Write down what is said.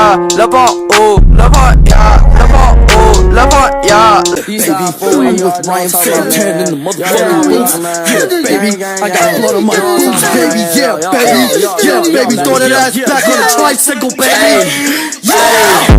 yeah, le vent haut, le vent, yeah, le vent haut, le vent, yeah. Baby, I'm with Ryan Fantan in the motherfucking booth. Yeah, baby, I got blood on my boots, baby. Yeah, baby, throw that ass back on the tricycle, baby. Yeah.